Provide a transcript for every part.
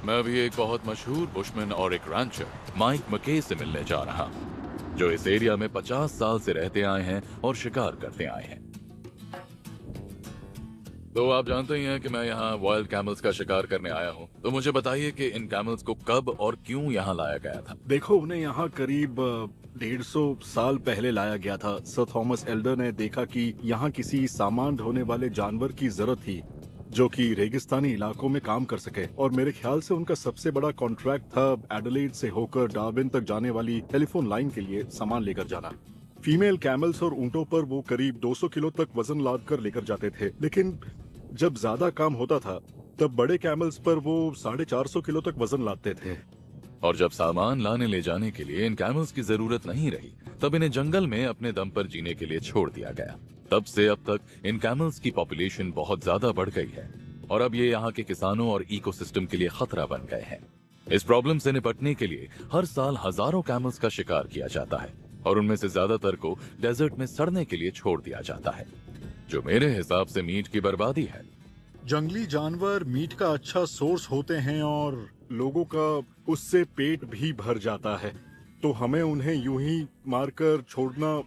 मैं अभी एक बहुत मशहूर बुशमैन और एक रैंचर माइक मके से मिलने जा रहा हूँ, जो इस एरिया में 50 साल से रहते आए हैं और शिकार करते आए हैं। तो आप जानते ही हैं कि मैं यहाँ वाइल्ड कैमल्स का शिकार करने आया हूँ। तो मुझे बताइए कि इन कैमल्स को कब और क्यों यहाँ लाया गया था। देखो, उन्हें यहाँ करीब 150 साल पहले लाया गया था। सर थॉमस एल्डर ने देखा कि यहाँ किसी सामान ढोने वाले जानवर की जरूरत थी जो कि रेगिस्तानी इलाकों में काम कर सके, और मेरे ख्याल से उनका सबसे बड़ा कॉन्ट्रैक्ट था एडिलेड से होकर डार्विन तक जाने वाली टेलीफोन लाइन के लिए सामान लेकर जाना। फीमेल कैमल्स और ऊंटों पर वो करीब 200 किलो तक वजन लाद कर लेकर जाते थे, लेकिन जब ज्यादा काम होता था तब बड़े कैमल्स पर वो 450 किलो तक वजन लादते थे। और जब सामान लाने ले जाने के लिए इन कैमल्स की जरूरत नहीं रही, तब इन्हें जंगल में अपने दम पर जीने के लिए छोड़ दिया गया। तब से अब तक इन कैमल्स की पॉपुलेशन बहुत ज्यादा बढ़ गई है और अब ये यहाँ के किसानों और इकोसिस्टम के लिए खतरा बन गए हैं। इस प्रॉब्लम से निपटने के लिए हर साल हजारों कैमल्स का शिकार किया जाता है और उनमें से ज्यादातर को डेजर्ट में सड़ने के लिए छोड़ दिया जाता है, जो मेरे हिसाब से मीट की बर्बादी है। जंगली जानवर मीट का अच्छा सोर्स होते हैं और लोगों का उससे पेट भी भर जाता है, तो हमें उन्हें यूं ही मारकर छोड़ना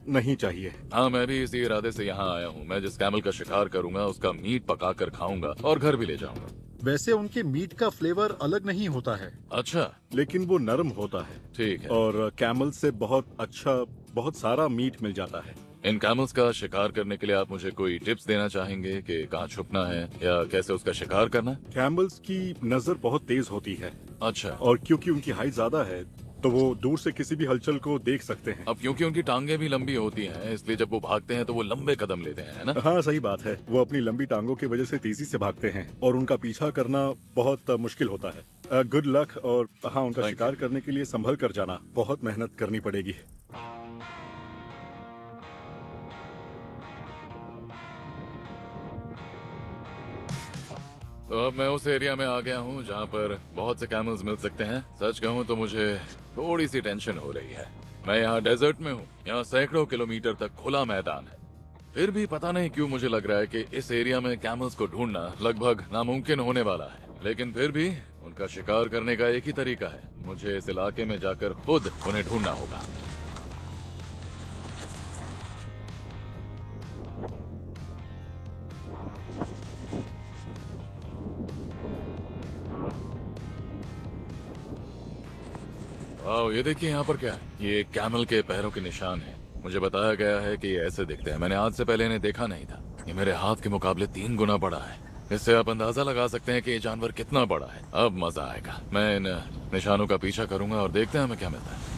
नहीं चाहिए। हाँ, मैं भी इसी इरादे से यहाँ आया हूँ। मैं जिस कैमल का शिकार करूंगा उसका मीट पकाकर खाऊंगा और घर भी ले जाऊंगा। वैसे उनके मीट का फ्लेवर अलग नहीं होता है। अच्छा, लेकिन वो नरम होता है। ठीक है। और कैमल से बहुत सारा मीट मिल जाता है। इन कैमल्स का शिकार करने के लिए आप मुझे कोई टिप्स देना चाहेंगे कि कहाँ छुपना है या कैसे उसका शिकार करना है? कैमल्स की नजर बहुत तेज होती है। अच्छा। और क्योंकि उनकी हाइट ज्यादा है तो वो दूर से किसी भी हलचल को देख सकते हैं। अब क्योंकि उनकी टांगे भी लंबी होती हैं, इसलिए जब वो भागते हैं तो वो लंबे कदम लेते हैं, है ना? हाँ, सही बात है। वो अपनी लंबी टांगों की वजह से तेजी से भागते हैं और उनका पीछा करना बहुत मुश्किल होता है। Good luck. और हाँ, उनका शिकार करने के लिए संभल कर जाना, बहुत मेहनत करनी पड़ेगी। तो अब मैं उस एरिया में आ गया हूँ जहाँ पर बहुत से कैमल्स मिल सकते हैं। सच कहूँ तो मुझे थोड़ी सी टेंशन हो रही है। मैं यहाँ डेजर्ट में हूँ, यहाँ सैकड़ों किलोमीटर तक खुला मैदान है। फिर भी पता नहीं क्यों मुझे लग रहा है कि इस एरिया में कैमल्स को ढूंढना लगभग नामुमकिन होने वाला है। लेकिन फिर भी उनका शिकार करने का एक ही तरीका है, मुझे इस इलाके में जाकर खुद उन्हें ढूंढना होगा। वाह, ये देखिए यहाँ पर क्या है। ये कैमल के पैरों के निशान हैं। मुझे बताया गया है कि ये ऐसे दिखते हैं। मैंने आज से पहले इन्हें देखा नहीं था। ये मेरे हाथ के मुकाबले 3 गुना बड़ा है। इससे आप अंदाजा लगा सकते हैं कि ये जानवर कितना बड़ा है। अब मजा आएगा। मैं इन निशानों का पीछा करूंगा और देखते हैं हमें क्या मिलता है।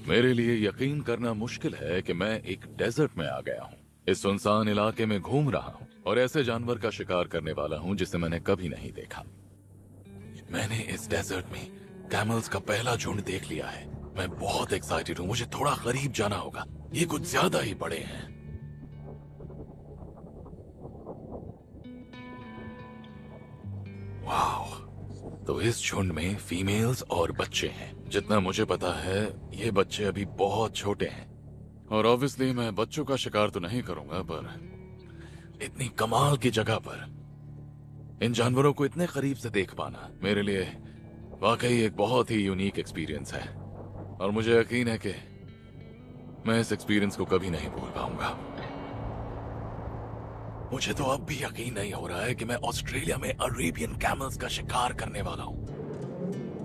मेरे लिए यकीन करना मुश्किल है कि मैं एक डेजर्ट में आ गया हूँ। इस सुनसान इलाके में घूम रहा हूँ और ऐसे जानवर का शिकार करने वाला हूँ जिसे मैंने कभी नहीं देखा। मैंने इस डेजर्ट में कैमल्स का पहला झुंड देख लिया है। मैं बहुत एक्साइटेड हूँ। मुझे थोड़ा करीब जाना होगा। ये कुछ ज्यादा ही बड़े हैं। वाह, तो इस झुंड में फीमेल्स और बच्चे हैं। जितना मुझे पता है ये बच्चे अभी बहुत छोटे हैं और ऑब्वियसली मैं बच्चों का शिकार तो नहीं करूंगा, पर इतनी कमाल की जगह पर इन जानवरों को इतने करीब से देख पाना मेरे लिए वाकई एक बहुत ही यूनिक एक्सपीरियंस है और मुझे यकीन है कि मैं इस एक्सपीरियंस को कभी नहीं भूल पाऊंगा। मुझे तो अब भी यकीन नहीं हो रहा है कि मैं ऑस्ट्रेलिया में अरेबियन कैमल्स का शिकार करने वाला हूँ।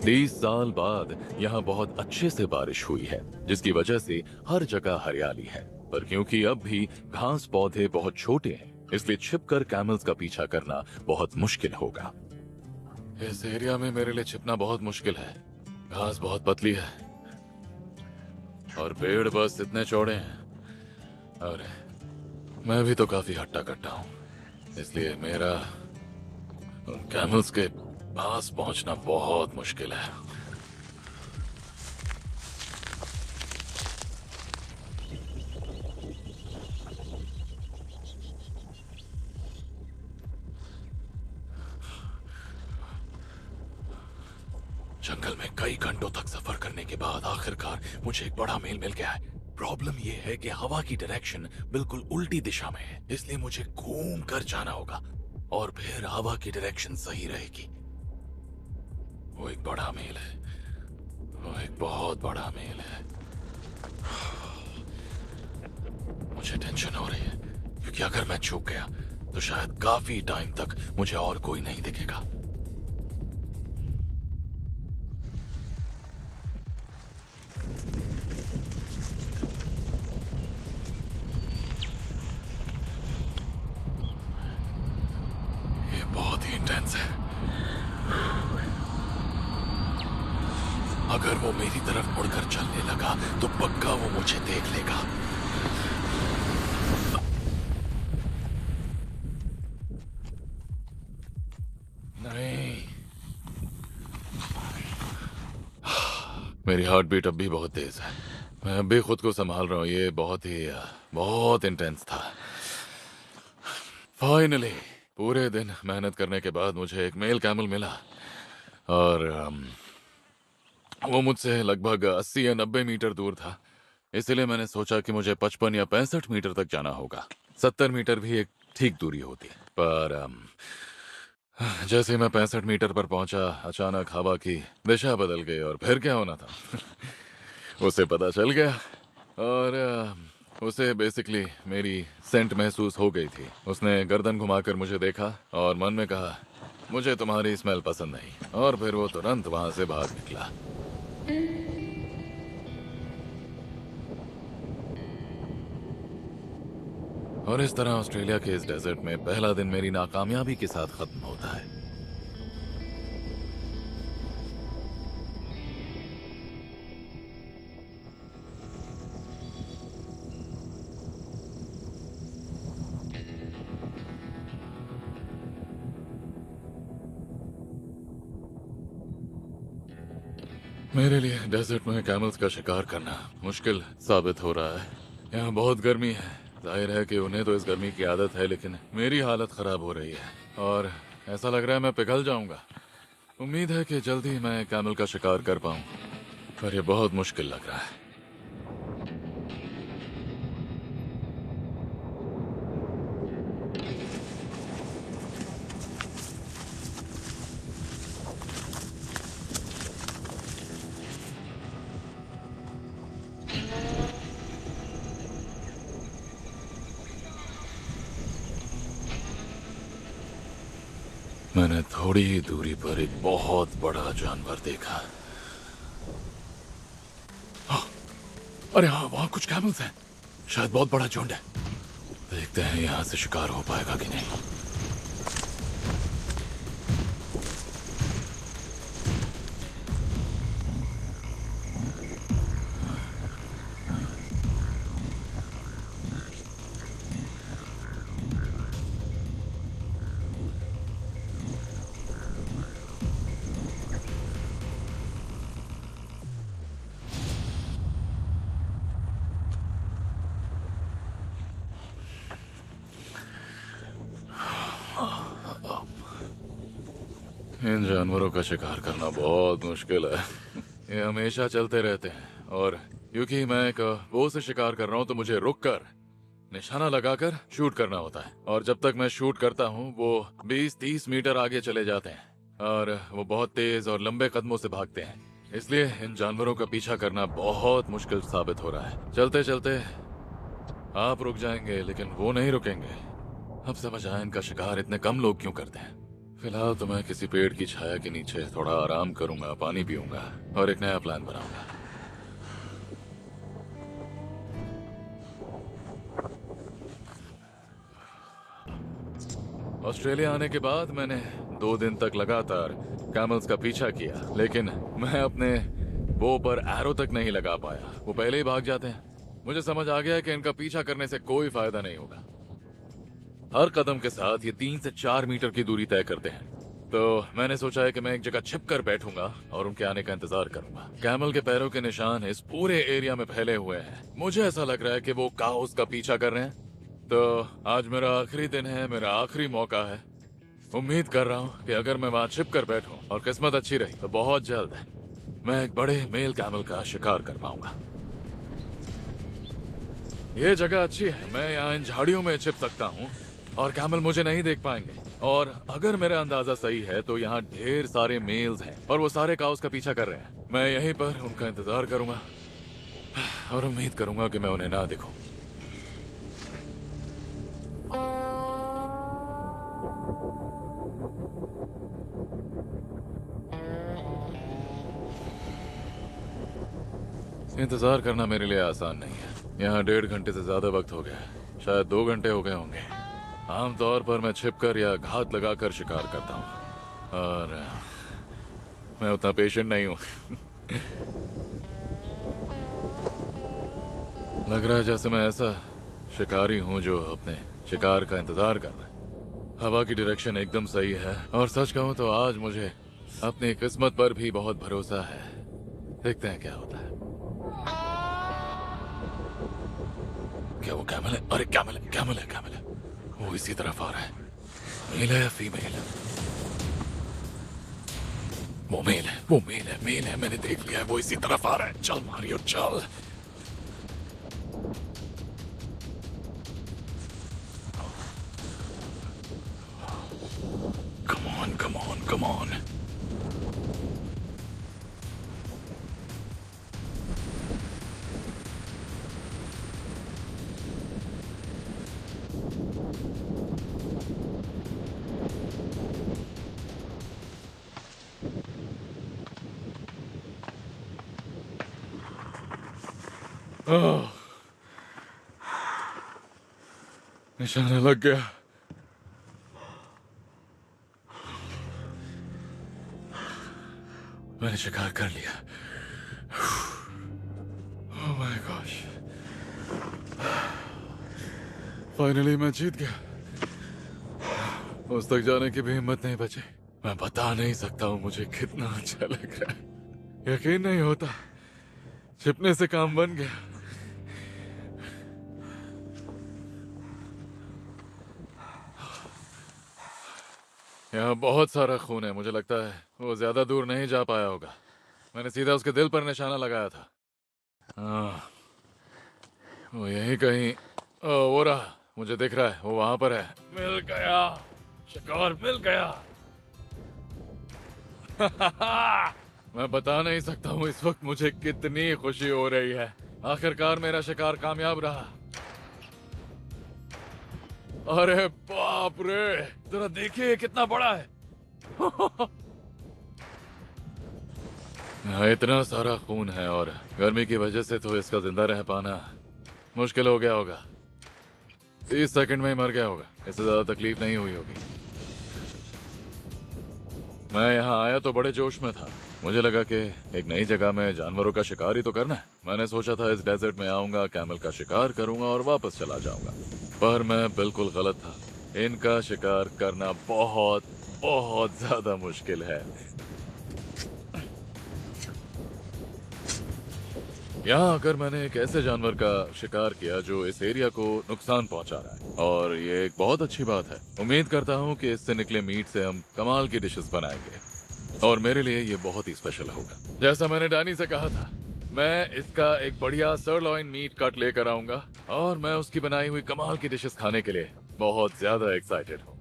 30 साल बाद यहाँ बहुत अच्छे से बारिश हुई है, जिसकी वजह से हर जगह हरियाली है। पर क्योंकि अब भी घास पौधे बहुत छोटे हैं, इसलिए छिपकर कैमल्स का पीछा करना बहुत मुश्किल होगा। इस एरिया में मेरे लिए छिपना बहुत मुश्किल है। घास बहुत पतली है और पेड़ बस इतने चौड़े हैं और मैं भी तो काफी हट्टा कट्टा हूँ, इसलिए मेरा उन कैमल्स के पास पहुंचना बहुत मुश्किल है। जंगल में कई घंटों तक सफर करने के बाद आखिरकार मुझे एक बड़ा मील मिल गया है। प्रॉब्लम ये है कि हवा की डायरेक्शन बिल्कुल उल्टी दिशा में है, इसलिए मुझे घूम कर जाना होगा और फिर हवा की डायरेक्शन सही रहेगी। वो एक बड़ा मेल है, वो एक बहुत बड़ा मेल है। मुझे टेंशन हो रही है क्योंकि अगर मैं चूक गया तो शायद काफी टाइम तक मुझे और कोई नहीं दिखेगा। ये बहुत ही इंटेंस है। अगर वो मेरी तरफ मुड़कर चलने लगा तो पक्का वो मुझे देख लेगा। नहीं, मेरी हार्ट बीट अब भी बहुत तेज है। मैं अब भी खुद को संभाल रहा हूँ। ये बहुत इंटेंस था। फाइनली पूरे दिन मेहनत करने के बाद मुझे एक मेल कैमल मिला और वो मुझसे लगभग 80 या 90 मीटर दूर था। इसलिए मैंने सोचा कि मुझे 55 या 65 मीटर तक जाना होगा। 70 मीटर भी एक ठीक दूरी होती, पर जैसे ही मैं 65 मीटर पर पहुंचा, अचानक हवा की दिशा बदल गई और फिर क्या होना था उसे पता चल गया और उसे बेसिकली मेरी सेंट महसूस हो गई थी। उसने गर्दन घुमाकर मुझे देखा और मन में कहा, मुझे तुम्हारी स्मेल पसंद नहीं, और फिर वो तुरंत वहां से भाग निकला। और इस तरह ऑस्ट्रेलिया के इस डेजर्ट में पहला दिन मेरी नाकामयाबी के साथ खत्म होता है। मेरे लिए डेजर्ट में कैमल्स का शिकार करना मुश्किल साबित हो रहा है। यहाँ बहुत गर्मी है। जाहिर है कि उन्हें तो इस गर्मी की आदत है, लेकिन मेरी हालत खराब हो रही है और ऐसा लग रहा है मैं पिघल जाऊंगा। उम्मीद है कि जल्दी मैं कैमल का शिकार कर पाऊं, पर यह बहुत मुश्किल लग रहा है। मैंने थोड़ी ही दूरी पर एक बहुत बड़ा जानवर देखा। हाँ, अरे हाँ, वहाँ कुछ कैमल्स हैं। शायद बहुत बड़ा झुंड है। देखते हैं यहाँ से शिकार हो पाएगा कि नहीं। इन जानवरों का शिकार करना बहुत मुश्किल है। ये हमेशा चलते रहते हैं और क्योंकि मैं एक वो से शिकार कर रहा हूँ तो मुझे रुककर निशाना लगाकर शूट करना होता है, और जब तक मैं शूट करता हूँ वो 20-30 मीटर आगे चले जाते हैं और वो बहुत तेज और लंबे कदमों से भागते हैं। इसलिए इन जानवरों का पीछा करना बहुत मुश्किल साबित हो रहा है। चलते चलते आप रुक जाएंगे लेकिन वो नहीं रुकेंगे। अब समझ आया इनका शिकार इतने कम लोग क्यों करते हैं। फिलहाल तो मैं किसी पेड़ की छाया के नीचे थोड़ा आराम करूंगा, पानी पीऊंगा और एक नया प्लान बनाऊंगा। ऑस्ट्रेलिया आने के बाद मैंने 2 दिन तक लगातार कैमल्स का पीछा किया, लेकिन मैं अपने बो पर एरो तक नहीं लगा पाया। वो पहले ही भाग जाते हैं। मुझे समझ आ गया कि इनका पीछा करने से कोई फायदा नहीं होगा। हर कदम के साथ ये 3 से 4 मीटर की दूरी तय करते हैं। तो मैंने सोचा है कि मैं एक जगह छिप कर बैठूंगा और उनके आने का इंतजार करूंगा। कैमल के पैरों के निशान इस पूरे एरिया में फैले हुए हैं। मुझे ऐसा लग रहा है कि वो काओस का पीछा कर रहे हैं। तो आज मेरा आखिरी दिन है, मेरा आखिरी मौका है। उम्मीद कर रहा हूँ कि अगर मैं वहाँ छिप कर बैठूं और किस्मत अच्छी रही तो बहुत जल्द मैं एक बड़े मेल कैमल का शिकार कर पाऊंगा। ये जगह अच्छी है, मैं यहाँ इन झाड़ियों में छिप सकता हूँ और कैमल मुझे नहीं देख पाएंगे। और अगर मेरा अंदाजा सही है तो यहाँ ढेर सारे मेल्स हैं और वो सारे काउस का पीछा कर रहे हैं। मैं यहीं पर उनका इंतजार करूंगा और उम्मीद करूंगा कि मैं उन्हें ना देखूं। इंतजार करना मेरे लिए आसान नहीं है। यहाँ 1.5 घंटे से ज्यादा वक्त हो गया है, शायद 2 घंटे हो गए होंगे। आमतौर पर मैं छिपकर या घात लगाकर शिकार करता हूँ और मैं उतना पेशेंट नहीं हूँ। लग रहा है जैसे मैं ऐसा शिकारी हूँ जो अपने शिकार का इंतजार कर रहा है। हवा की डायरेक्शन एकदम सही है और सच कहूँ तो आज मुझे अपनी किस्मत पर भी बहुत भरोसा है। देखते हैं क्या होता है। क्या वो कैमल है? अरे कैमल है, कैमल है, कैमल है। वो इसी तरफ आ रहा है। मेल है या फीमेल? वो मेल है, वो मेल है, मेल है। मैंने देख लिया है, वो इसी तरफ आ रहा है। चल मारियो चल। Come on, come on, come on. निशाना लग गया। मैंने शिकार कर लिया। ओह माय गॉश, फाइनली मैं जीत गया। उस तक जाने की भी हिम्मत नहीं बची। मैं बता नहीं सकता हूँ मुझे कितना अच्छा लग रहा है। यकीन नहीं होता, छिपने से काम बन गया। यहाँ बहुत सारा खून है। मुझे लगता है वो ज्यादा दूर नहीं जा पाया होगा। मैंने सीधा उसके दिल पर निशाना लगाया था। हाँ, वो यहीं कहीं। वो रहा, मुझे दिख रहा है, वो वहां पर है। मिल गया, शिकार मिल गया। मैं बता नहीं सकता हूँ इस वक्त मुझे कितनी खुशी हो रही है। आखिरकार मेरा शिकार कामयाब रहा। अरे बाप रे, जरा देखिए कितना बड़ा है। यहाँ इतना सारा खून है और गर्मी की वजह से तो इसका जिंदा रह पाना मुश्किल हो गया होगा। 30 सेकंड में ही मर गया होगा। इससे ज्यादा तकलीफ नहीं हुई होगी। मैं यहाँ आया तो बड़े जोश में था। मुझे लगा कि एक नई जगह में जानवरों का शिकार ही तो करना है। मैंने सोचा था इस डेजर्ट में आऊंगा, कैमल का शिकार करूंगा और वापस चला जाऊंगा। पर मैं बिल्कुल गलत था। इनका शिकार करना बहुत बहुत ज्यादा मुश्किल है। यहाँ आकर मैंने एक ऐसे जानवर का शिकार किया जो इस एरिया को नुकसान पहुंचा रहा है और ये एक बहुत अच्छी बात है। उम्मीद करता हूँ कि इससे निकले मीट से हम कमाल की डिशेस बनाएंगे और मेरे लिए ये बहुत ही स्पेशल होगा। जैसा मैंने डैनी से कहा था, मैं इसका एक बढ़िया सर्लॉइन मीट कट लेकर आऊंगा और मैं उसकी बनाई हुई कमाल की डिशेस खाने के लिए बहुत ज्यादा एक्साइटेड हूँ।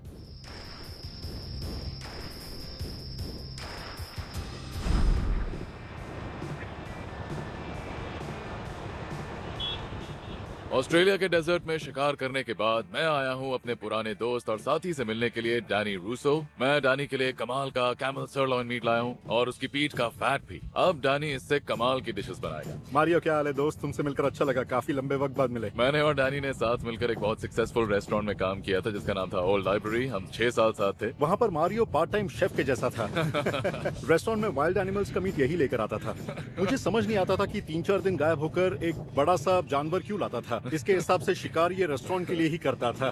ऑस्ट्रेलिया के डेजर्ट में शिकार करने के बाद मैं आया हूँ अपने पुराने दोस्त और साथी से मिलने के लिए, डैनी रूसो। मैं डैनी के लिए कमाल का कैमल सर्लॉइन मीट लाया हूँ और उसकी पीठ का फैट भी। अब डैनी इससे कमाल की डिशेस बनाएगा। मारियो, क्या हाल है दोस्त? तुमसे मिलकर अच्छा लगा, काफी लंबे वक्त बाद मिले। मैंने और डैनी ने साथ मिलकर एक बहुत सक्सेसफुल रेस्टोरेंट में काम किया था जिसका नाम था ओल्ड लाइब्रेरी। हम 6 साल साथ थे। वहाँ पर मारियो पार्ट टाइम शेफ के जैसा था। रेस्टोरेंट में वाइल्ड एनिमल्स का मीट यही लेकर आता था। मुझे समझ नहीं आता था कि 3-4 दिन गायब होकर एक बड़ा सा जानवर क्यों लाता था। इसके हिसाब से शिकार ये रेस्टोरेंट के लिए ही करता था।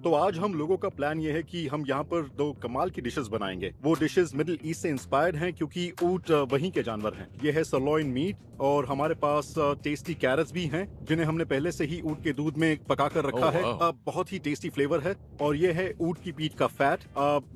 तो आज हम लोगों का प्लान ये है कि हम यहाँ पर दो कमाल की डिशेस बनाएंगे। वो डिशेस मिडिल ईस्ट से इंस्पायर्ड हैं क्योंकि ऊंट वहीं के जानवर हैं। ये है सरलॉइन मीट और हमारे पास टेस्टी कैरेट्स भी हैं जिन्हें हमने पहले से ही ऊंट के दूध में पका कर रखा ओह, है। वाह। बहुत ही टेस्टी फ्लेवर है। और ये है ऊंट की पीठ का फैट।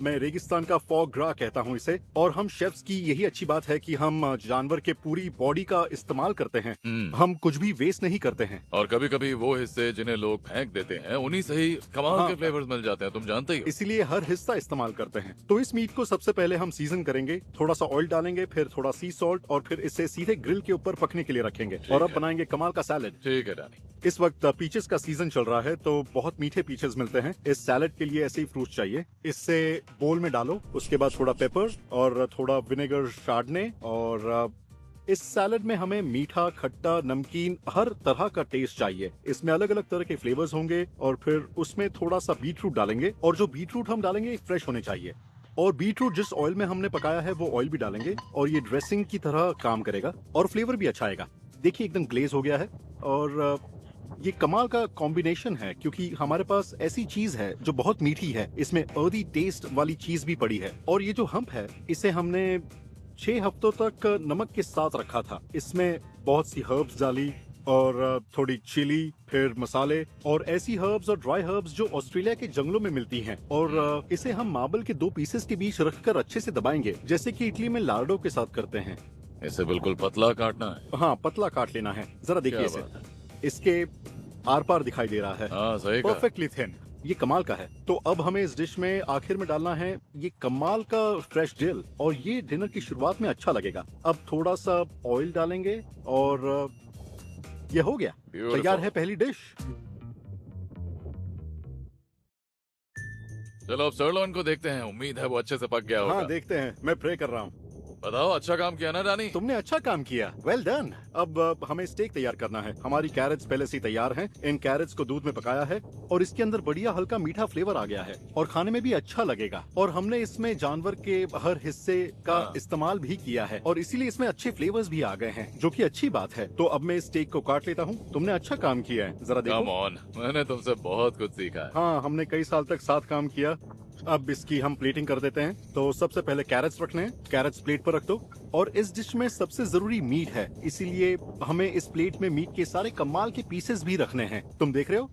मैं रेगिस्तान का फॉग ग्रा कहता हूँ इसे। और हम शेफ्स की यही अच्छी बात है कि हम जानवर के पूरी बॉडी का इस्तेमाल करते हैं। हम कुछ भी वेस्ट नहीं करते हैं। और कभी कभी वो हिस्से जिन्हें लोग फेंक देते हैं उन्हीं से ही कमाल हाँ। के फ्लेवर्स मिल जाते हैं, तुम जानते ही हो। इसीलिए हर हिस्सा इस्तेमाल करते हैं। तो इस मीट को सबसे पहले हम सीजन करेंगे, थोड़ा सा ऑयल डालेंगे, फिर थोड़ा सी सॉल्ट और फिर इसे सीधे ग्रिल के ऊपर पकने के लिए रखेंगे। ठीक और अब है। बनाएंगे कमाल का सैलेड। ठीक है डैनी। इस वक्त पीचेस का सीजन चल रहा है तो बहुत मीठे पीचेस मिलते हैं। इस सैलेड के लिए ऐसे ही फ्रूट चाहिए। इससे बोल में डालो, उसके बाद थोड़ा पेपर और थोड़ा विनेगर शार्डने। और इस सैलेड में हमें मीठा, खट्टा, नमकीन हर तरह का टेस्ट चाहिए। इसमें अलग अलग तरह के फ्लेवर्स होंगे और फिर उसमें थोड़ा सा बीटरूट डालेंगे। और जो बीटरूट हम डालेंगे फ्रेश होने चाहिए। और बीटरूट जिस ऑयल में हमने पकाया है वो ऑयल भी डालेंगे और ये ड्रेसिंग की तरह काम करेगा और फ्लेवर भी अच्छा आएगा। देखिए एकदम ग्लेज हो गया है। और ये कमाल का कॉम्बिनेशन है क्योंकि हमारे पास ऐसी चीज है जो बहुत मीठी है। इसमें अर्दी टेस्ट वाली चीज भी पड़ी है। और ये जो हम्प है इसे हमने 6 हफ्तों तक नमक के साथ रखा था। इसमें बहुत सी हर्ब्स डाली और थोड़ी चिली, फिर मसाले और ऐसी हर्ब्स और ड्राई हर्ब्स जो ऑस्ट्रेलिया के जंगलों में मिलती हैं। और इसे हम मार्बल के 2 पीसेस के बीच रखकर अच्छे से दबाएंगे, जैसे कि इटली में लार्डो के साथ करते हैं। इसे बिल्कुल पतला काटना है। हाँ, पतला काट लेना है। जरा देखिए क्या इसे, बात है। इसके आर पार दिखाई दे रहा है। हाँ सही कहा। Perfectly thin. ये कमाल का है। तो अब हमें इस डिश में आखिर में डालना है ये कमाल का फ्रेश डिल। और ये डिनर की शुरुआत में अच्छा लगेगा। अब थोड़ा सा ऑयल डालेंगे और ये हो गया। Beautiful. तैयार है पहली डिश। चलो अब सरलोन को देखते हैं, उम्मीद है वो अच्छे से पक गया होगा। हाँ, देखते हैं। मैं प्रे कर रहा हूँ। बताओ, अच्छा काम किया ना डैनी? तुमने अच्छा काम किया। Well done. अब हमें स्टेक तैयार करना है। हमारी कैरेट्स पहले से ही तैयार हैं। इन कैरेट्स को दूध में पकाया है और इसके अंदर बढ़िया हल्का मीठा फ्लेवर आ गया है और खाने में भी अच्छा लगेगा। और हमने इसमें जानवर के हर हिस्से का हाँ। इस्तेमाल भी किया है और इसीलिए इसमें अच्छे फ्लेवर्स भी आ गए हैं, जो कि अच्छी बात है। तो अब मैं इस स्टेक को काट लेता हूँ। तुमने अच्छा काम किया है। जरा कम देखो। ऑन, मैंने तुमसे बहुत कुछ सीखा है। हाँ, हमने कई साल तक साथ काम किया। अब इसकी हम प्लेटिंग कर देते हैं। तो सबसे पहले कैरेट्स रखने हैं। कैरेट्स प्लेट पर रख दो। और इस डिश में सबसे जरूरी मीट है, इसीलिए हमें इस प्लेट में मीट के सारे कमाल के पीसेस भी रखने हैं। तुम देख रहे हो?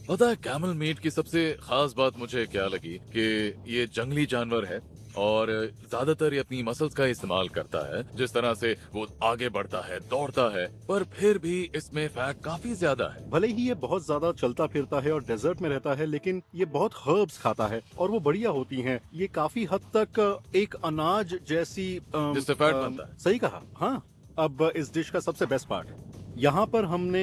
पता है कैमल मीट की सबसे खास बात मुझे क्या लगी कि ये जंगली जानवर है और ज्यादातर ये अपनी मसल्स का इस्तेमाल करता है। जिस तरह से वो आगे बढ़ता है, दौड़ता है, पर फिर भी इसमें फैट काफी ज्यादा है। भले ही ये बहुत ज्यादा चलता फिरता है और डेजर्ट में रहता है, लेकिन ये बहुत हर्ब्स खाता है और वो बढ़िया होती हैं। ये काफी हद तक एक अनाज जैसी जिससे फैट बनता है। सही कहा। हाँ, अब इस डिश का सबसे बेस्ट पार्ट, यहाँ पर हमने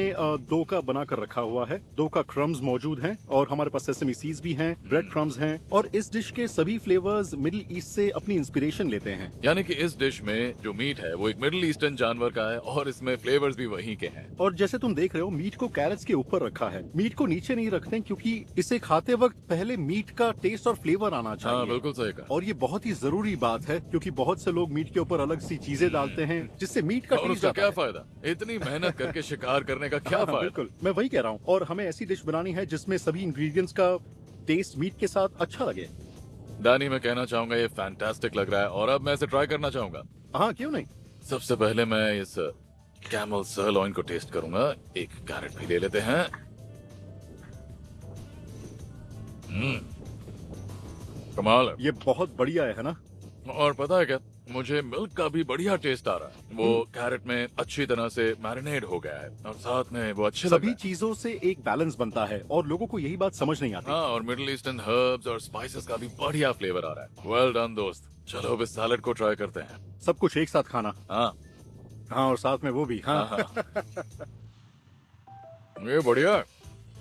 डो का बना कर रखा हुआ है। डो का क्रम्स मौजूद हैं और हमारे पास सेसमी सीड्स भी हैं, ब्रेड क्रम्स हैं। और इस डिश के सभी फ्लेवर्स मिडिल ईस्ट से अपनी इंस्पिरेशन लेते हैं। यानी कि इस डिश में जो मीट है वो एक मिडिल ईस्टर्न जानवर का है और इसमें फ्लेवर्स भी वहीं के हैं। और जैसे तुम देख रहे हो, मीट को कैरेट्स के ऊपर रखा है। मीट को नीचे नहीं रखते क्योंकि इसे खाते वक्त पहले मीट का टेस्ट और फ्लेवर आना हाँ चाहिए। बिल्कुल सही कहा। और ये बहुत ही जरूरी बात है क्योंकि बहुत से लोग मीट के ऊपर अलग सी चीजें डालते हैं जिससे मीट का और टेस्ट उसका आता क्या है। फायदा, इतनी मेहनत करके शिकार करने का क्या हाँ, फायदा? बिल्कुल, मैं वही कह रहा हूँ। और हमें ऐसी डिश बनानी है जिसमें सभी इंग्रेडिएंट्स का टेस्ट मीट के साथ अच्छा लगे। दानी, मैं कहना चाहूंगा ये फैंटास्टिक लग रहा है और अब मैं इसे ट्राई करना चाहूंगा। हाँ, क्यों नहीं। सबसे पहले मैं इस कैमल सरलॉइन को टेस्ट करूंगा। एक कैरेट भी ले लेते हैं। कमाल है। ये बहुत बढ़िया है ना। और पता है क्या, मुझे मिल्क का भी बढ़िया टेस्ट आ रहा है। वो कैरेट में अच्छी तरह से मैरिनेट हो गया है और साथ में वो अच्छे लग सभी रहे हैं। चीजों से एक बैलेंस बनता है और लोगों को यही बात समझ नहीं आती। हाँ, और मिडिल ईस्टर्न हर्ब्स और स्पाइसेस का भी बढ़िया फ्लेवर आ रहा है। वेल डन दोस्त। चलो अब इस सैलेड को ट्राई करते हैं। सब कुछ एक साथ खाना। हाँ हाँ, और साथ में वो भी। हाँ हाँ हाँ। ये बढ़िया है।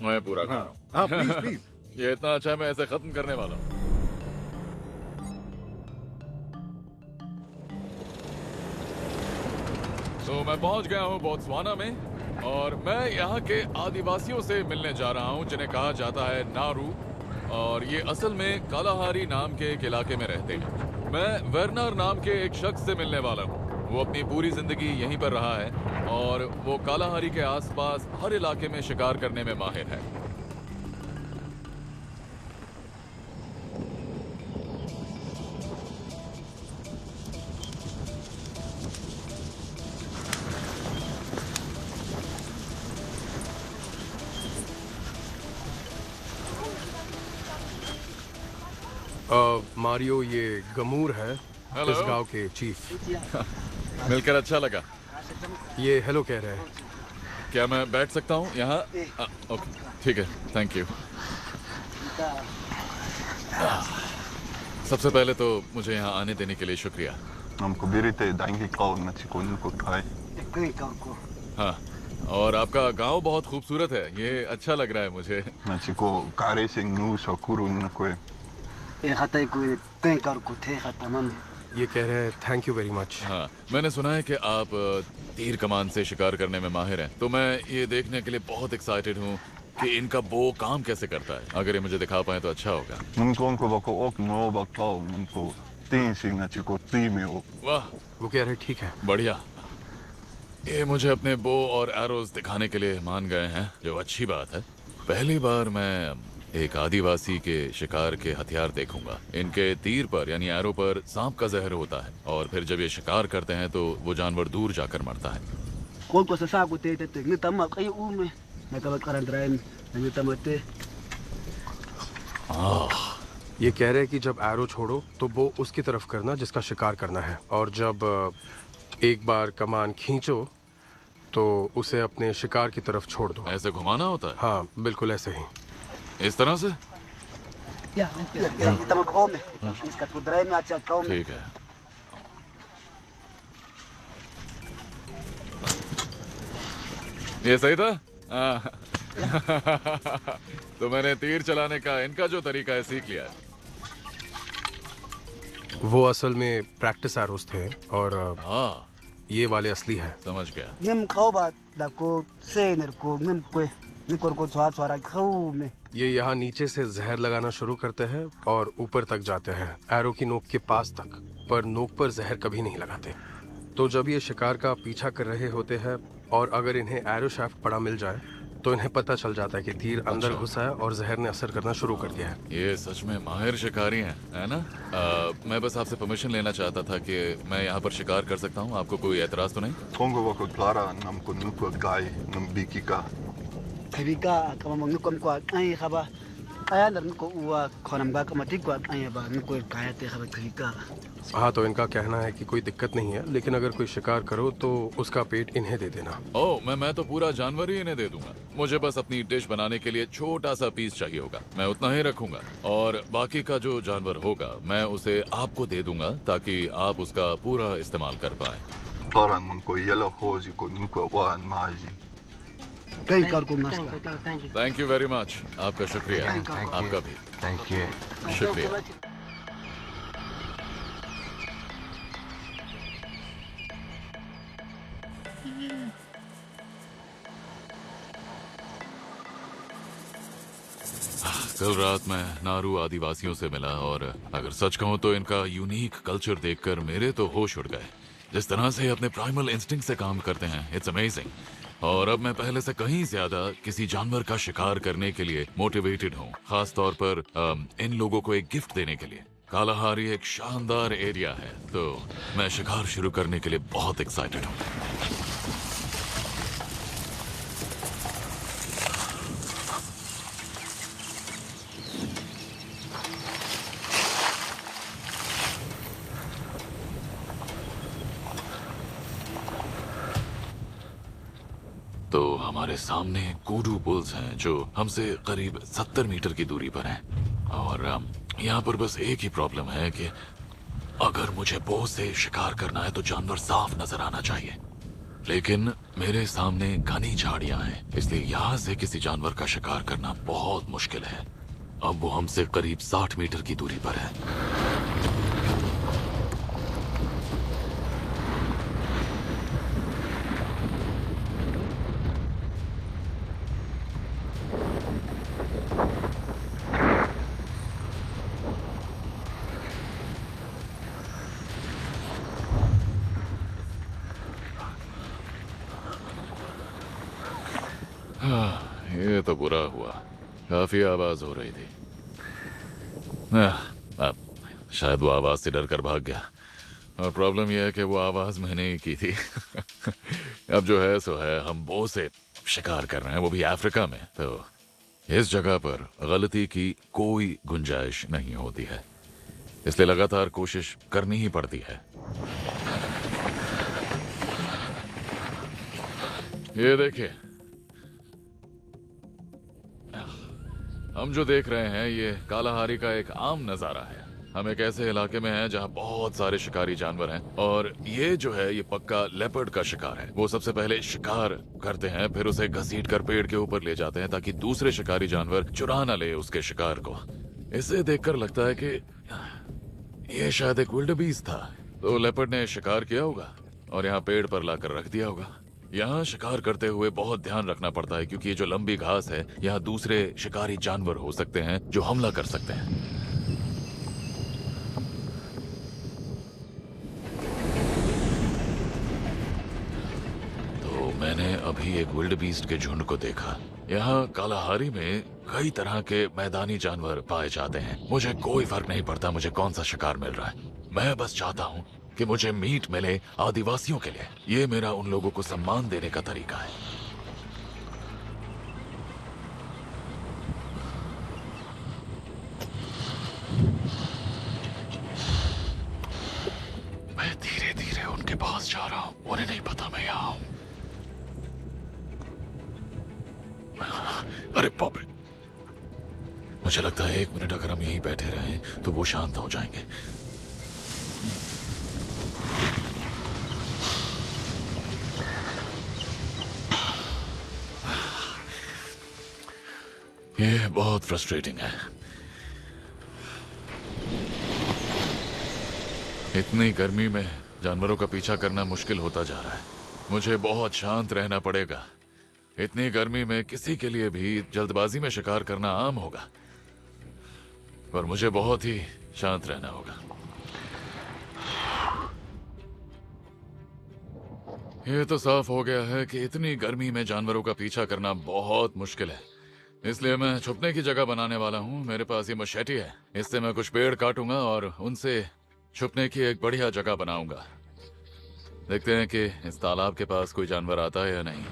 मैं पूरा खा रहा हूँ। हाँ, प्लीज प्लीज। ये इतना अच्छा है, मैं ऐसे खत्म करने वाला हूँ। तो मैं पहुंच गया हूँ बोत्सवाना में और मैं यहाँ के आदिवासियों से मिलने जा रहा हूँ जिन्हें कहा जाता है नारू। और ये असल में कालाहारी नाम के एक इलाके में रहते हैं। मैं वेरनर नाम के एक शख्स से मिलने वाला हूँ। वो अपनी पूरी जिंदगी यहीं पर रहा है और वो कालाहारी के आसपास हर इलाके में शिकार करने में माहिर है। मारियो, ये गमूर है, हेलो। इस गांव के चीफ। मिलकर अच्छा लगा। ये हेलो कह रहे हैं। क्या मैं बैठ सकता हूँ यहाँ? ओके, ठीक है, थैंक यू। सबसे पहले तो मुझे यहाँ आने देने के लिए शुक्रिया। हमको बिरते दाएंगे कॉल न चिकोन को खाए। हाँ, और आपका गांव बहुत खूबसूरत है, ये अच्छा लग रहा है मुझे। न चिको कारे से नू शकुरु न कोई। ये कह रहे हैं थैंक यू वेरी मच। हाँ, मैंने सुना है कि आप तीर कमान से शिकार करने में माहिर हैं, तो मैं ये देखने के लिए बहुत एक्साइटेड हूँ कि इनका बो काम कैसे करता है। अगर ये मुझे दिखा पाए तो अच्छा होगा। उनको बको ओक नो बको उनको तीन सिंह न चिको ती में ओ। वाह, वो कह रहे ठीक है। बढ़िया। ये मुझे अपने बो और एरोज दिखाने के लिए मान गए हैं, जो अच्छी बात है। पहली बार मैं एक आदिवासी के शिकार के हथियार देखूंगा। इनके तीर पर यानी एरो पर सांप का जहर होता है, और फिर जब ये शिकार करते हैं तो वो जानवर दूर जाकर मरता है। ये कह रहे हैं कि जब एरो छोड़ो तो वो उसकी तरफ करना जिसका शिकार करना है, और जब एक बार कमान खींचो तो उसे अपने शिकार की तरफ छोड़ दो। ऐसे घुमाना होता है? हाँ, बिल्कुल ऐसे ही। इस तरह से? ठीक है। ये सही था? तो मैंने तीर चलाने का इनका जो तरीका है सीख लिया है। वो असल में प्रैक्टिस एरोस थे, और हाँ, ये वाले असली हैं। समझ गया। ये यहाँ नीचे से जहर लगाना शुरू करते हैं और ऊपर तक जाते हैं, एरो की नोक के पास तक, पर नोक पर जहर कभी नहीं लगाते। तो जब ये शिकार का पीछा कर रहे होते हैं और अगर इन्हें एरो शाफ्ट पड़ा मिल जाए तो इन्हें पता चल जाता है कि तीर अंदर घुसा है और जहर ने असर करना शुरू कर दिया है। ये सच में माहिर शिकारी हैं, है ना? मैं बस आपसे परमिशन लेना चाहता था कि मैं यहाँ पर शिकार कर सकता हूँ। आपको कोई एतराज तो नहीं? उनको बको क्लारा नमको नुको गाय नम बिकी का। हाँ, तो इनका कहना है कि कोई दिक्कत नहीं है, लेकिन अगर कोई शिकार करो तो उसका पेट इन्हें दे देना। ओह, मैं तो पूरा जानवर ही इन्हें दे दूंगा। मुझे बस अपनी डिश बनाने के लिए छोटा सा पीस चाहिए होगा, मैं उतना ही रखूंगा, और बाकी का जो जानवर होगा मैं उसे आपको दे दूंगा ताकि आप उसका पूरा इस्तेमाल कर पाए। तोरन उनको येलो होजी को नुको वान माजी। Thank you very much. आपका शुक्रिया। आपका भी थैंक यू। शुक्रिया। कल रात मैं नारू आदिवासियों से मिला, और अगर सच कहूं तो इनका यूनिक कल्चर देखकर मेरे तो होश उड़ गए। जिस तरह से अपने प्राइमल इंस्टिंक्ट से काम करते हैं, इट्स अमेजिंग। और अब मैं पहले से कहीं ज्यादा किसी जानवर का शिकार करने के लिए मोटिवेटेड हूँ, खास तौर पर इन लोगों को एक गिफ्ट देने के लिए। कालाहारी एक शानदार एरिया है, तो मैं शिकार शुरू करने के लिए बहुत एक्साइटेड हूँ। तो हमारे सामने कूडू बुल्स हैं जो हमसे करीब 70 मीटर की दूरी पर हैं, और यहाँ पर बस एक ही प्रॉब्लम है कि अगर मुझे बो से शिकार करना है तो जानवर साफ नजर आना चाहिए, लेकिन मेरे सामने घनी झाड़ियां हैं, इसलिए यहाँ से किसी जानवर का शिकार करना बहुत मुश्किल है। अब वो हमसे करीब 60 मीटर की दूरी पर है। ये तो बुरा हुआ, काफी आवाज हो रही थी। अब शायद वो आवाज से डर कर भाग गया, और प्रॉब्लम यह है कि वो आवाज मैंने ही की थी। अब जो है सो है, हम बो से शिकार कर रहे हैं, वो भी अफ्रीका में, तो इस जगह पर गलती की कोई गुंजाइश नहीं होती है। इसलिए लगातार कोशिश करनी ही पड़ती है। ये देखिए, हम जो देख रहे हैं ये कालाहारी का एक आम नजारा है। हम एक ऐसे इलाके में हैं जहां बहुत सारे शिकारी जानवर हैं, और ये जो है ये पक्का लेपर्ड का शिकार है। वो सबसे पहले शिकार करते हैं, फिर उसे घसीट कर पेड़ के ऊपर ले जाते हैं ताकि दूसरे शिकारी जानवर चुरा ना ले उसके शिकार को। इसे देखकर लगता है कि ये शायद एक विल्डबीस्ट था। तो लेपर्ड ने शिकार किया होगा और यहाँ पेड़ पर लाकर रख दिया होगा। यहाँ शिकार करते हुए बहुत ध्यान रखना पड़ता है, क्योंकि ये जो लंबी घास है यहाँ दूसरे शिकारी जानवर हो सकते हैं जो हमला कर सकते हैं। तो मैंने अभी एक विल्डबीस्ट के झुंड को देखा। यहाँ कालाहारी में कई तरह के मैदानी जानवर पाए जाते हैं। मुझे कोई फर्क नहीं पड़ता मुझे कौन सा शिकार मिल रहा है। मैं बस चाहता हूँ कि मुझे मीट मिले आदिवासियों के लिए। ये मेरा उन लोगों को सम्मान देने का तरीका है। मैं धीरे धीरे उनके पास जा रहा हूं। उन्हें नहीं पता मैं यहाँ हूं। अरे बाप रे, मुझे लगता है 1 मिनट अगर हम यहीं बैठे रहें तो वो शांत हो जाएंगे। ये बहुत फ्रस्ट्रेटिंग है। इतनी गर्मी में जानवरों का पीछा करना मुश्किल होता जा रहा है। मुझे बहुत शांत रहना पड़ेगा। इतनी गर्मी में किसी के लिए भी जल्दबाजी में शिकार करना आम होगा, पर मुझे बहुत ही शांत रहना होगा। ये तो साफ हो गया है कि इतनी गर्मी में जानवरों का पीछा करना बहुत मुश्किल है। इसलिए मैं छुपने की जगह बनाने वाला हूँ। मेरे पास ये मशेटी है, इससे मैं कुछ पेड़ काटूंगा और उनसे छुपने की एक बढ़िया जगह बनाऊंगा। देखते हैं कि इस तालाब के पास कोई जानवर आता है या नहीं।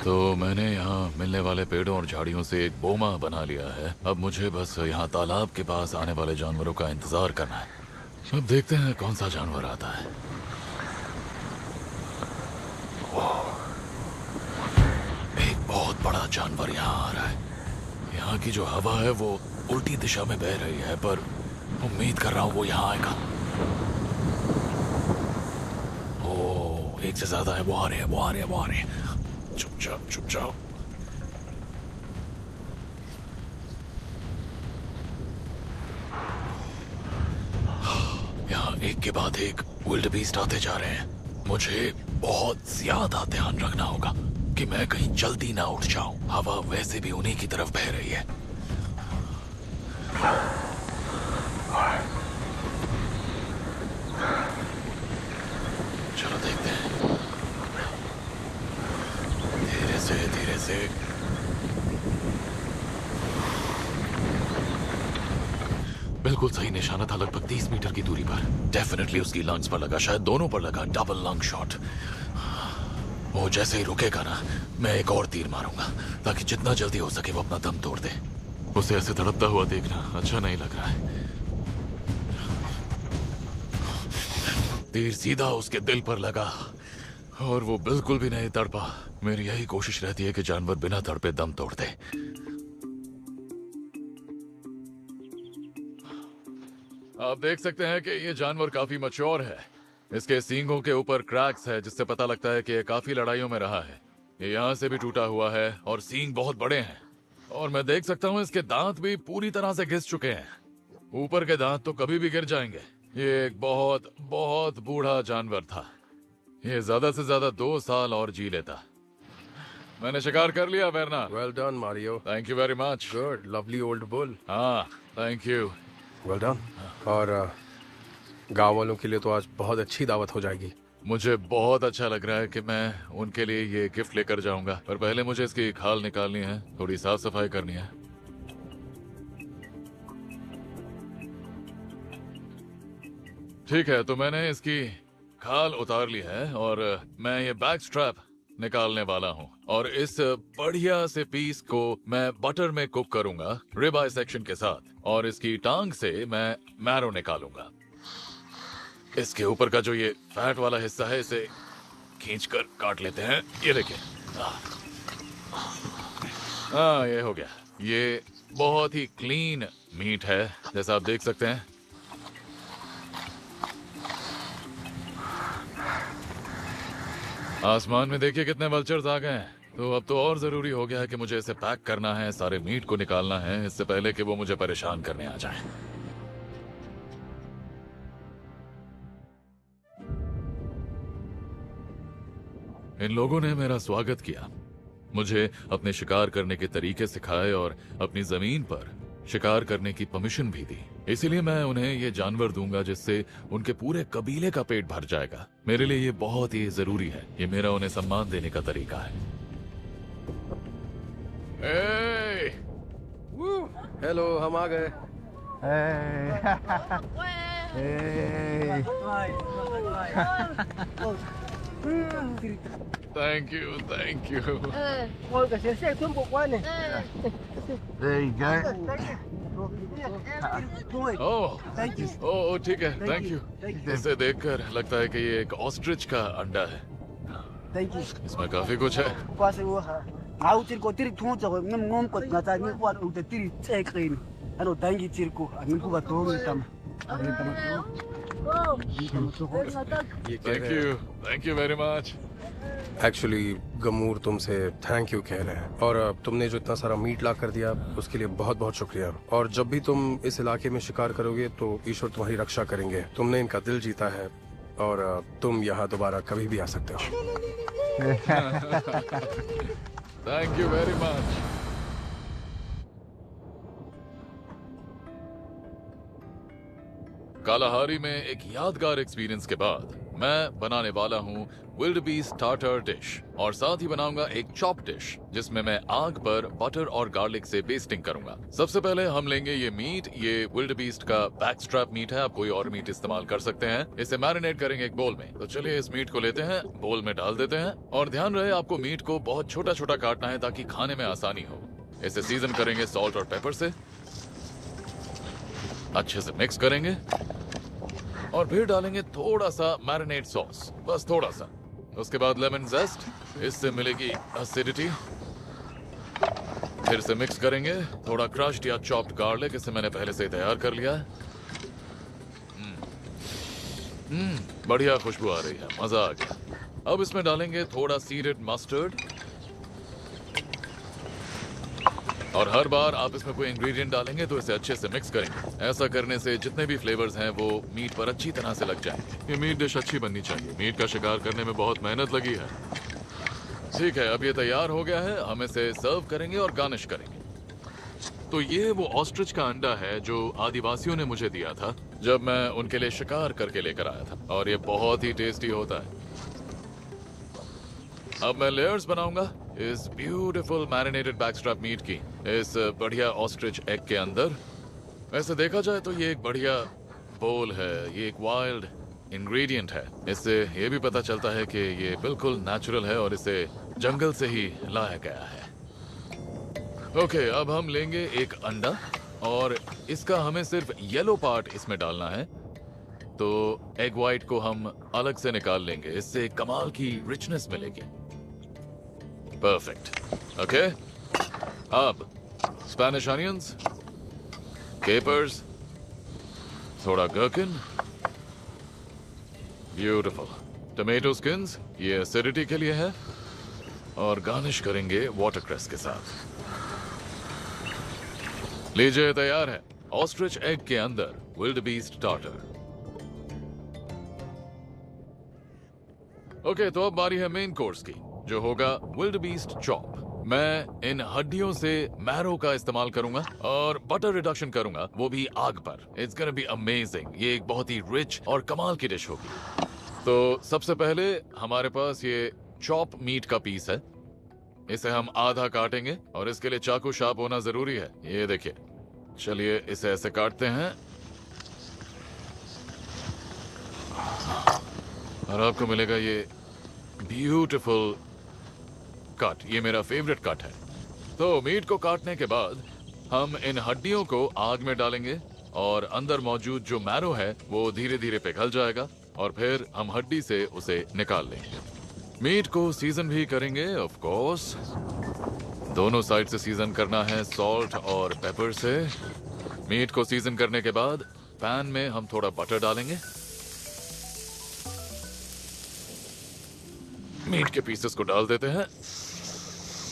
तो मैंने यहाँ मिलने वाले पेड़ों और झाड़ियों से एक बोमा बना लिया है। अब मुझे बस यहाँ तालाब के पास आने वाले जानवरों का इंतजार करना है। अब देखते हैं कौन सा जानवर आता है। एक बहुत बड़ा जानवर यहाँ आ रहा है। यहाँ की जो हवा है वो उल्टी दिशा में बह रही है, पर उम्मीद कर रहा हूँ वो यहाँ आएगा। ओह, एक से ज्यादा है। वो आ रहे हैं, वो आ रहे हैं, वो आ रहे हैं। चुपचाप चुपचाप। यहाँ एक के बाद एक विल्डबीस्ट आते जा रहे हैं। मुझे बहुत ज्यादा ध्यान रखना होगा कि मैं कहीं जल्दी ना उठ जाऊं। हवा वैसे भी उन्हीं की तरफ बह रही है। चलो देखते हैं। धीरे से बिल्कुल सही निशाना था, लगभग 30 मीटर की दूरी पर। डेफिनेटली उसकी लंग्स पर लगा, शायद दोनों पर लगा। Double lung shot. वो जैसे ही रुकेगा ना, मैं एक और तीर मारूंगा ताकि जितना जल्दी हो सके वो अपना दम तोड़ दे। उसे ऐसे तड़पता हुआ देखना अच्छा नहीं लग रहा है। तीर सीधा उसके दिल पर लगा और वो बिल्कुल भी नहीं तड़पा। मेरी यही कोशिश रहती है कि जानवर बिना तड़पे दम तोड़ दे। आप देख सकते हैं कि ये जानवर काफी मैच्योर है। इसके सींगों के ऊपर क्रैक्स है, जिससे पता लगता है कि ये काफी लड़ाइयों में रहा है। ये यहाँ से भी टूटा हुआ है और सींग बहुत बड़े हैं। और मैं देख सकता हूँ इसके दांत भी पूरी तरह से घिस चुके हैं। ऊपर के दांत तो कभी भी गिर जाएंगे। ये एक बहुत बहुत बूढ़ा जानवर था। ये ज्यादा से ज्यादा 2 साल और जी लेता। मैंने शिकार कर लिया Verna. Well done Mario. Thank you very much. Good, lovely old bull. हाँ, थैंक यू। Well done. और गांव वालों के लिए तो आज बहुत अच्छी दावत हो जाएगी। मुझे बहुत अच्छा लग रहा है कि मैं उनके लिए ये गिफ्ट लेकर जाऊंगा, पर पहले मुझे इसकी खाल निकालनी है, थोड़ी साफ सफाई करनी है। ठीक है, तो मैंने इसकी खाल उतार ली है और मैं ये बैक स्ट्रैप निकालने वाला हूँ और इस बढ़िया से पीस को मैं बटर में कुक करूंगा रिब आई सेक्शन के साथ, और इसकी टांग से मैं मैरो निकालूंगा। इसके ऊपर का जो ये फैट वाला हिस्सा है इसे खींचकर काट लेते हैं। ये देखिए, हाँ ये हो गया। ये बहुत ही क्लीन मीट है जैसा आप देख सकते हैं। आसमान में देखिए कितने वल्चर्स आ गए हैं। तो अब तो और जरूरी हो गया है कि मुझे इसे पैक करना है, सारे मीट को निकालना है इससे पहले कि वो मुझे परेशान करने आ जाए। इन लोगों ने मेरा स्वागत किया, मुझे अपने शिकार करने के तरीके सिखाए और अपनी जमीन पर शिकार करने की परमिशन भी दी। इसीलिए मैं उन्हें ये जानवर दूंगा जिससे उनके पूरे कबीले का पेट भर जाएगा। मेरे लिए ये बहुत ही जरूरी है। ये मेरा उन्हें सम्मान देने का तरीका है। हेलो, हम आ गए। Thank you, thank you. Ngồi cả xe xe xuống bộ qua này. There you go. Oh Thank you. ओह ठीक है, थैंक यू। Thank you. इसे देखकर लगता है कि ये एक ऑस्ट्रिच का अंडा है। Thank you. इसमें काफी कुछ है। Qua xe qua hả? Ngáo trên có tirik thu cho ngâm ngom cột ngã tay như qua ủ tirik xe krin. Ano thank you tirko. Amin ko ba to ng tam. Amin tam to. ये thank you very much. Actually गमूर तुमसे thank you कह रहे हैं, और तुमने जो इतना सारा मीट ला कर दिया उसके लिए बहुत बहुत शुक्रिया। और जब भी तुम इस इलाके में शिकार करोगे तो ईश्वर तुम्हारी रक्षा करेंगे। तुमने इनका दिल जीता है और तुम यहाँ दोबारा कभी भी आ सकते हो। Thank you very much. Kalahari में एक यादगार एक्सपीरियंस के बाद मैं बनाने वाला हूँ विल्डबीस्ट स्टार्टर डिश, और साथ ही बनाऊंगा एक चॉप डिश जिसमें मैं आग पर बटर और गार्लिक से बेस्टिंग करूंगा। सबसे पहले हम लेंगे ये मीट। ये विल्डबीस्ट का बैक स्ट्रैप मीट है, आप कोई और मीट इस्तेमाल कर सकते हैं। इसे मैरिनेट करेंगे एक बोल में। तो चलिए इस मीट को लेते हैं, बोल में डाल देते हैं, और ध्यान रहे आपको मीट को बहुत छोटा छोटा काटना है ताकि खाने में आसानी हो। इसे सीजन करेंगे सॉल्ट और पेपर से, अच्छे से मिक्स करेंगे और फिर डालेंगे थोड़ा सा मैरिनेट सॉस, बस थोड़ा सा। उसके बाद लेमन जेस्ट, इससे मिलेगी एसिडिटी। फिर से मिक्स करेंगे थोड़ा क्रश्ड या चॉप्ड गार्लिक, इसे मैंने पहले से ही तैयार कर लिया है। बढ़िया खुशबू आ रही है, मजा आ गया। अब इसमें डालेंगे थोड़ा सीडेड मस्टर्ड, और हर बार आप इसमें कोई इंग्रेडिएंट डालेंगे तो इसे अच्छे से मिक्स करेंगे। ऐसा करने से जितने भी फ्लेवर्स हैं वो मीट पर अच्छी तरह से लग जाएंगे। ये मीट डिश अच्छी बननी चाहिए। मीट का शिकार करने में बहुत मेहनत लगी है। ठीक है, अब ये तैयार हो गया है। हम इसे सर्व करेंगे और गार्निश करेंगे। तो ये वो ऑस्ट्रिच का अंडा है जो आदिवासियों ने मुझे दिया था जब मैं उनके लिए शिकार करके लेकर आया था, और ये बहुत ही टेस्टी होता है। अब मैं लेयर्स बनाऊंगा इस ब्यूटीफुल मैरिनेटेड बैकस्ट्रैप मीट की, इस बढ़िया ऑस्ट्रिच एग के अंदर। वैसे देखा जाए तो ये एक बढ़िया बोल है, ये एक वाइल्ड इंग्रेडिएंट है। इससे ये भी पता चलता है कि ये बिल्कुल नेचुरल है और इसे जंगल से ही लाया गया है। ओके, अब हम लेंगे एक अंडा और इसका हमें सिर्फ येलो पार्ट इसमें डालना है। तो एग वाइट को हम अलग से निकाल लेंगे, इससे कमाल की रिचनेस मिलेगी। परफेक्ट। ओके, अब स्पेनिश अनियंस, केपर्स, थोड़ा गर्किन, ब्यूटीफुल टमेटो स्किन्स, ये एसिडिटी के लिए है, और गार्निश करेंगे वाटरक्रेस के साथ। लीजिए, तैयार है ऑस्ट्रिच एग के अंदर विल्डबीस्ट स्टार्टर। ओके, तो अब बारी है मेन कोर्स की, जो होगा विल्डबीस्ट चॉप। मैं इन हड्डियों से मैरो का इस्तेमाल करूंगा और बटर रिडक्शन करूंगा, वो भी आग पर। It's gonna be amazing. ये एक बहुत ही रिच और कमाल की डिश होगी। तो सबसे पहले हमारे पास ये चॉप मीट का पीस है। इसे हम आधा काटेंगे और इसके लिए चाकू शार्प होना जरूरी है। ये देखिए, चलिए इसे ऐसे काटते हैं और आपको मिलेगा ये ब्यूटीफुल कट, ये मेरा फेवरेट कट है। तो मीट को काटने के बाद हम इन हड्डियों को आग में डालेंगे और अंदर मौजूद जो मैरो है वो धीरे धीरे पिघल जाएगा और फिर हम हड्डी से उसे निकाल लेंगे। मीट को सीजन भी करेंगे ऑफ कोर्स। दोनों साइड से सीजन करना है सॉल्ट और पेपर से। मीट को सीजन करने के बाद पैन में हम थोड़ा बटर डालेंगे। मीट के पीसेस को डाल देते हैं।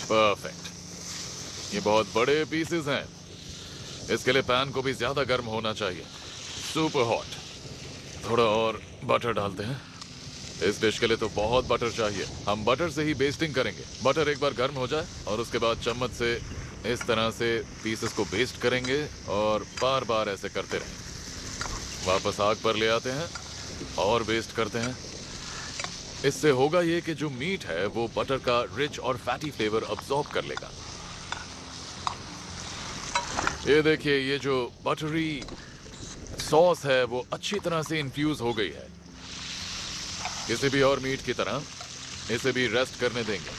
परफेक्ट। ये बहुत बड़े पीसेस हैं, इसके लिए पैन को भी ज्यादा गर्म होना चाहिए, सुपर हॉट। थोड़ा और बटर डालते हैं। इस डिश के लिए तो बहुत बटर चाहिए। हम बटर से ही बेस्टिंग करेंगे। बटर एक बार गर्म हो जाए और उसके बाद चम्मच से इस तरह से पीसेस को बेस्ट करेंगे और बार बार ऐसे करते रहें। वापस आग पर ले आते हैं और बेस्ट करते हैं। इससे होगा ये कि जो मीट है वो बटर का रिच और फैटी फ्लेवर अब्सॉर्ब कर लेगा। ये देखिए, ये जो बटरी सॉस है वो अच्छी तरह से इन्फ्यूज हो गई है। किसी भी और मीट की तरह इसे भी रेस्ट करने देंगे।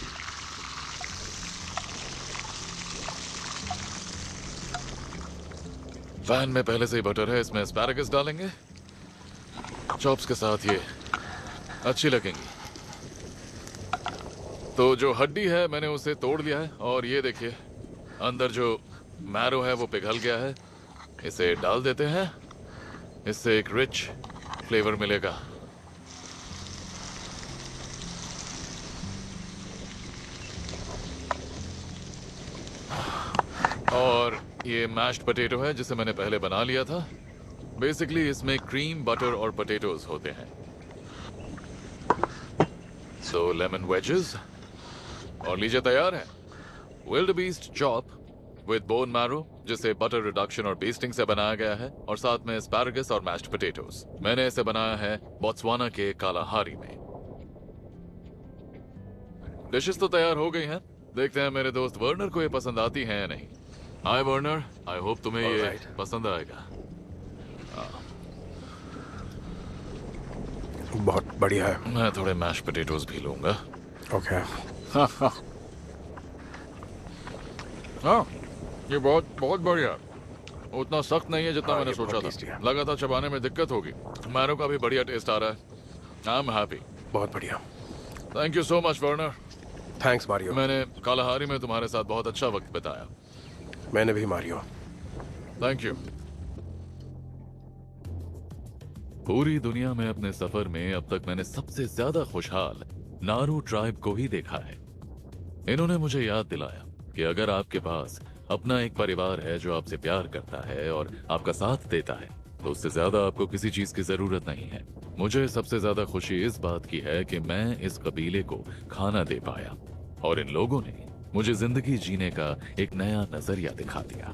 पैन में पहले से ही बटर है, इसमें एस्पैरागस डालेंगे। चॉप्स के साथ ये अच्छी लगेंगी। तो जो हड्डी है मैंने उसे तोड़ लिया है और ये देखिए अंदर जो मैरो है वो पिघल गया है। इसे डाल देते हैं, इससे एक रिच फ्लेवर मिलेगा। और ये मैश्ड पोटैटो है जिसे मैंने पहले बना लिया था। बेसिकली इसमें क्रीम, बटर और पोटैटोज होते हैं। सो लेमन वेजेस और लीजिए तैयार है विल्डबीस्ट चॉप विद बोन मैरो, जिसे बटर रिडक्शन और बेस्टिंग से बनाया गया है, और साथ में एस्पैरागस और मैश्ड पोटैटोज। मैंने इसे बनाया है बोत्सवाना के कालाहारी में। डिशेस तो तैयार हो गई हैं। देखते हैं मेरे दोस्त वर्नर को ये पसंद आती हैं या नहीं। हाय वर्नर, आई होप तुम्हें ये Alright. पसंद आएगा। बहुत बढ़िया है। मैं थोड़े मैश पोटैटोज भी लूंगा। ओके। हाँ, ये बहुत बहुत बढ़िया। उतना सख्त नहीं है जितना हाँ, मैंने ये सोचा बहुत tasty था। है। लगा था चबाने में दिक्कत होगी। मैरो का भी बढ़िया टेस्ट आ रहा है। I am happy. बहुत बढ़िया। Thank you so much Werner. Thanks Mario. मैंने कालाहारी में तुम्हारे साथ बहुत अच्छा वक्त बिताया। मैंने भी मारियो। Thank you. पूरी दुनिया में अपने सफर में अब तक मैंने सबसे ज्यादा खुशहाल नारू ट्राइब को ही देखा है। इन्होंने मुझे याद दिलाया कि अगर आपके पास अपना एक परिवार है जो आपसे प्यार करता है और आपका साथ देता है, तो उससे ज्यादा आपको किसी चीज की जरूरत नहीं है। मुझे सबसे ज्यादा खुशी इस बात की है कि मैं इस कबीले को खाना दे पाया और इन लोगों ने मुझे जिंदगी जीने का एक नया नजरिया दिखा दिया।